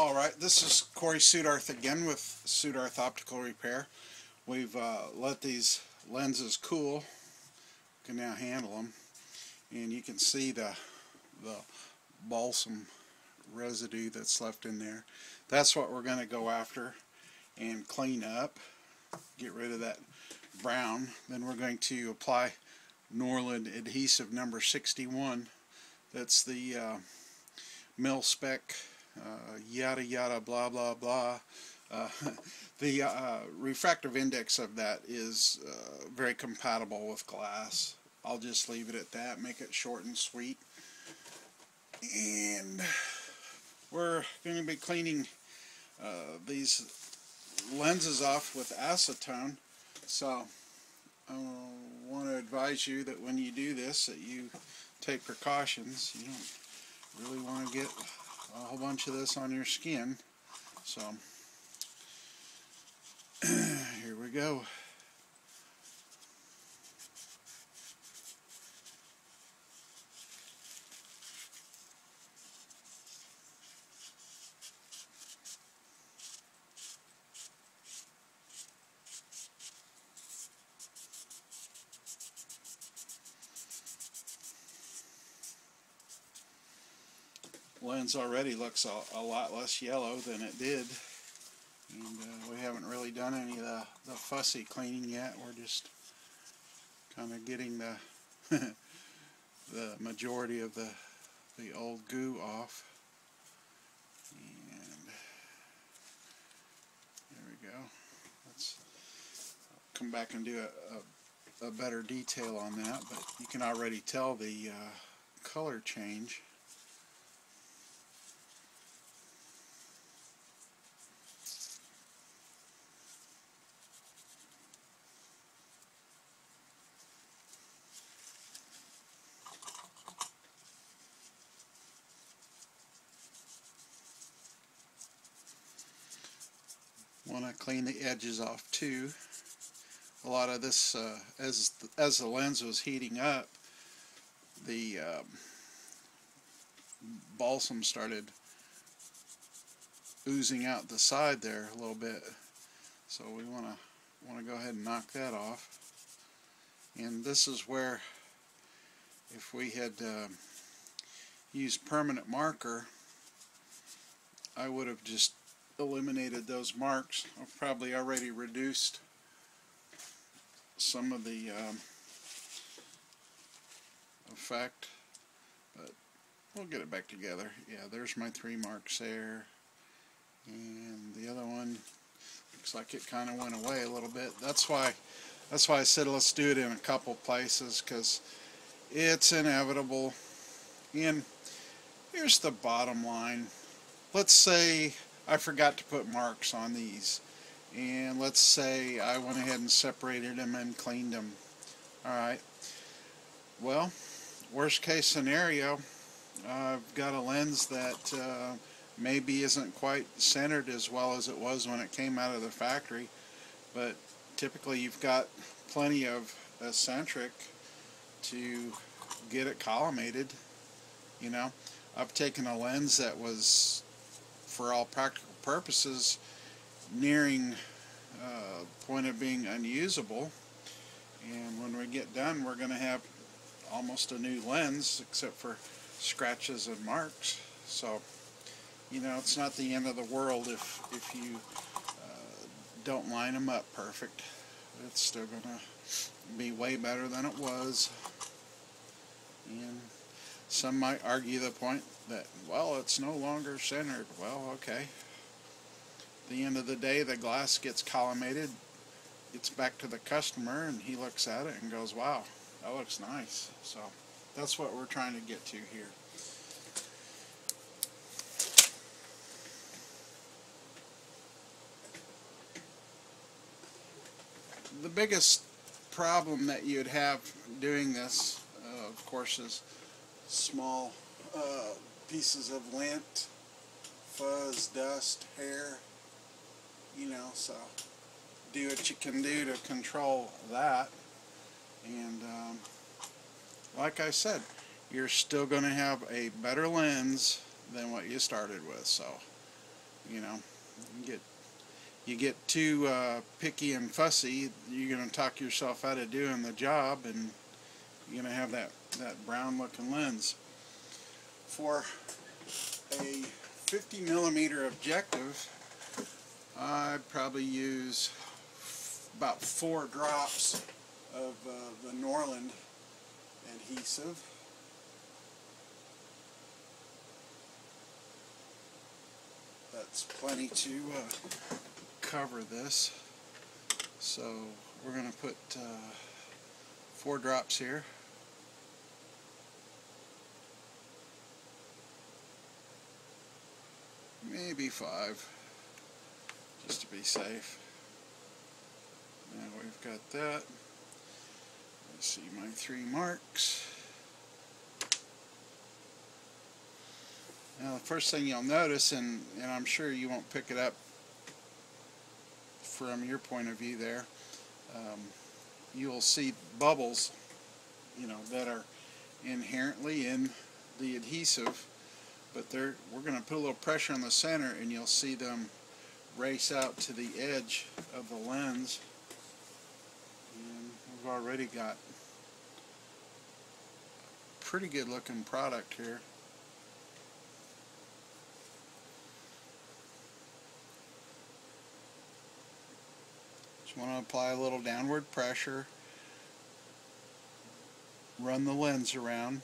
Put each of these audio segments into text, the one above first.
Alright, this is Corey Sudarth again with Sudarth Optical Repair. We've let these lenses cool. We can now handle them. And you can see the balsam residue that's left in there. That's what we're going to go after and clean up. Get rid of that brown. Then we're going to apply Norland adhesive number 61. That's the mil-spec yada yada blah blah blah. The refractive index of that is very compatible with glass. I'll just leave it at that, make it short and sweet. And we're going to be cleaning these lenses off with acetone. So I want to advise you that when you do this, that you take precautions. You don't really want to get a whole bunch of this on your skin. So here we go. Lens already looks a lot less yellow than it did, and we haven't really done any of the fussy cleaning yet. We're just kind of getting the the majority of the old goo off. And there we go. Let's come back and do a better detail on that, but you can already tell the color change. Want to clean the edges off too. A lot of this, as the lens was heating up, the balsam started oozing out the side there a little bit. So we want to go ahead and knock that off. And this is where, if we had used permanent marker, I would have just eliminated those marks. I've probably already reduced some of the effect, but we'll get it back together. Yeah, there's my 3 marks there, and the other one looks like it kind of went away a little bit. That's why I said let's do it in a couple places, because it's inevitable. And here's the bottom line. Let's say I forgot to put marks on these, and let's say I went ahead and separated them and cleaned them. Alright, well, worst case scenario, I've got a lens that maybe isn't quite centered as well as it was when it came out of the factory, but typically you've got plenty of eccentric to get it collimated. You know, I've taken a lens that was, for all practical purposes, nearing point of being unusable, and when we get done we're going to have almost a new lens except for scratches and marks. So you know, it's not the end of the world if you don't line them up perfect. It's still going to be way better than it was. And some might argue the point that, well, it's no longer centered. Well, okay. At the end of the day, the glass gets collimated, gets back to the customer, and he looks at it and goes, wow, that looks nice. So that's what we're trying to get to here. The biggest problem that you'd have doing this, of course, is small pieces of lint, fuzz, dust, hair, you know, so do what you can do to control that. And like I said, you're still going to have a better lens than what you started with. So You know, you get too picky and fussy, you're going to talk yourself out of doing the job, and you're going to have that brown looking lens. For a 50 millimeter objective, I'd probably use about 4 drops of the Norland adhesive. That's plenty to cover this. So we're going to put 4 drops here. Maybe 5, just to be safe. Now we've got that. Let's see my 3 marks. Now the first thing you'll notice, and I'm sure you won't pick it up from your point of view there, you'll see bubbles, that are inherently in the adhesive, but we're going to put a little pressure on the center, and you'll see them race out to the edge of the lens, and we've already got a pretty good looking product here. Just want to apply a little downward pressure, run the lens around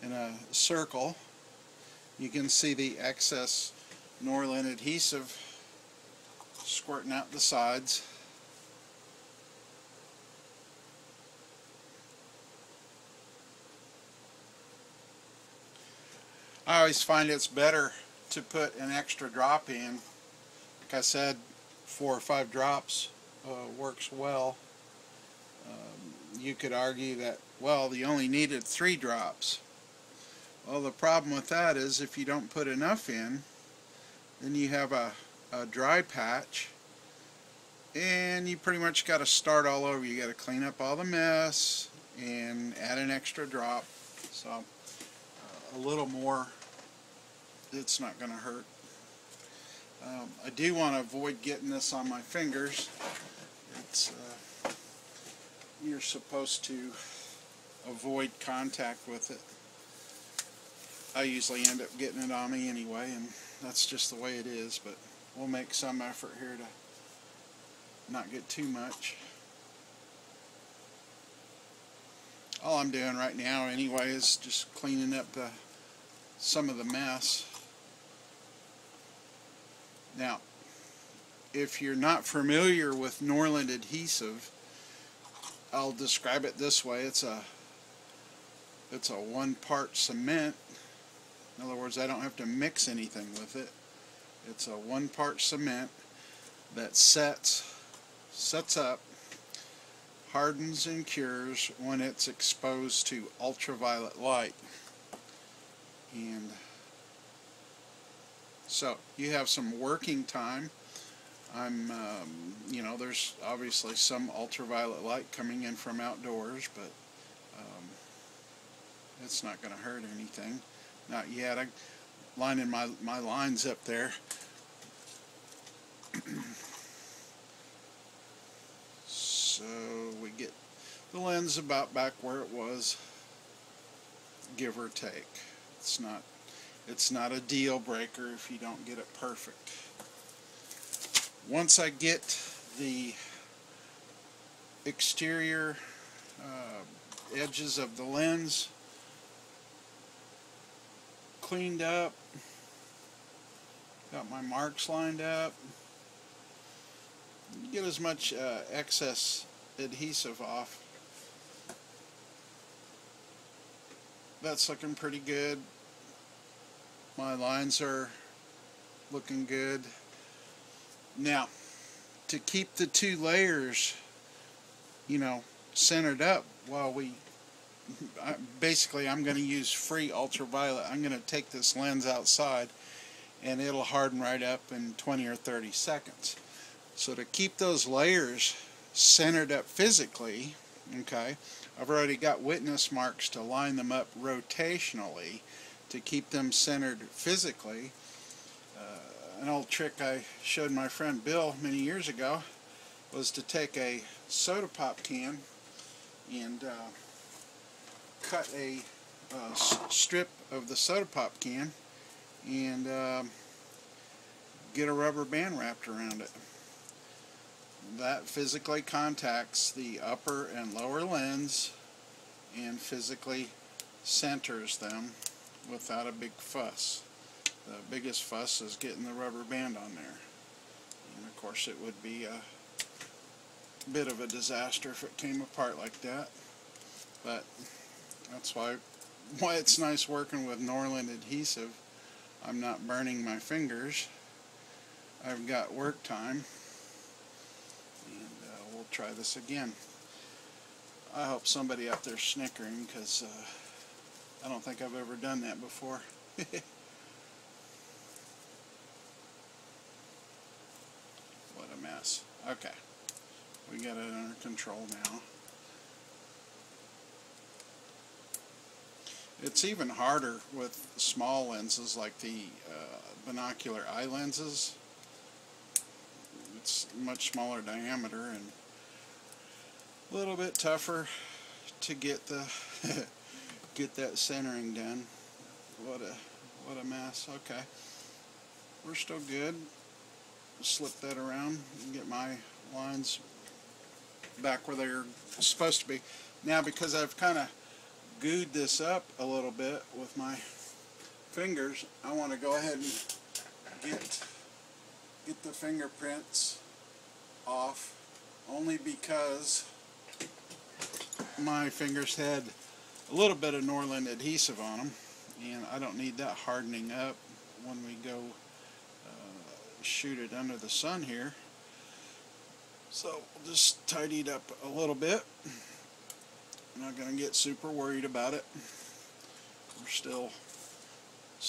in a circle. You can see the excess Norland adhesive squirting out the sides. I always find it's better to put an extra drop in. Like I said, 4 or 5 drops works well. You could argue that, well, you only needed 3 drops. Well, the problem with that is if you don't put enough in, then you have a dry patch, and you pretty much got to start all over. You got to clean up all the mess and add an extra drop. So a little more, it's not going to hurt. I do want to avoid getting this on my fingers. It's you're supposed to avoid contact with it. I usually end up getting it on me anyway, and that's just the way it is, but we'll make some effort here to not get too much. All I'm doing right now anyway is just cleaning up some of the mess. Now, if you're not familiar with Norland adhesive, I'll describe it this way. It's a 1-part cement. In other words, I don't have to mix anything with it. It's a 1-part cement that sets up, hardens and cures when it's exposed to ultraviolet light. And so you have some working time. There's obviously some ultraviolet light coming in from outdoors, but it's not going to hurt anything. Not yet. I'm lining my lines up there. So we get the lens about back where it was, give or take. It's not a deal breaker if you don't get it perfect. Once I get the exterior edges of the lens cleaned up, got my marks lined up, get as much excess adhesive off. That's looking pretty good. My lines are looking good. Now, to keep the 2 layers, centered up, basically I'm going to use free ultraviolet. I'm going to take this lens outside, and it'll harden right up in 20 or 30 seconds. So to keep those layers centered up physically, okay, I've already got witness marks to line them up rotationally to keep them centered physically. An old trick I showed my friend Bill many years ago was to take a soda pop can and cut a strip of the soda pop can and get a rubber band wrapped around it. That physically contacts the upper and lower lens and physically centers them without a big fuss. The biggest fuss is getting the rubber band on there, and of course it would be a bit of a disaster if it came apart like that, but that's why it's nice working with Norland adhesive. I'm not burning my fingers. I've got work time, and we'll try this again. I hope somebody out there snickering, because I don't think I've ever done that before. What a mess. Okay, we got it under control now. It's even harder with small lenses like the binocular eye lenses. It's much smaller diameter and a little bit tougher to get the get that centering done. What a mess. Okay, we're still good. Slip that around and get my lines back where they're supposed to be. Now, because I've kind of gooed this up a little bit with my fingers, I want to go ahead and get the fingerprints off, only because my fingers had a little bit of Norland adhesive on them, and I don't need that hardening up when we go shoot it under the sun here. So we'll just tidy it up a little bit. I'm not going to get super worried about it. We're still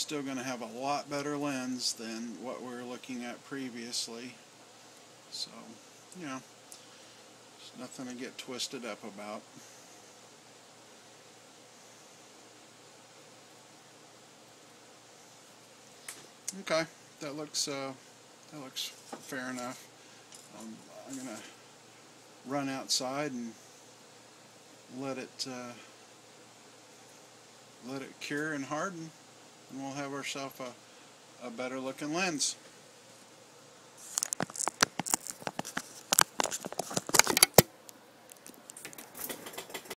going to have a lot better lens than what we were looking at previously. So, you know, there's nothing to get twisted up about. Okay, that looks fair enough. I'm gonna run outside and let it cure and harden, and we'll have ourselves a better looking lens.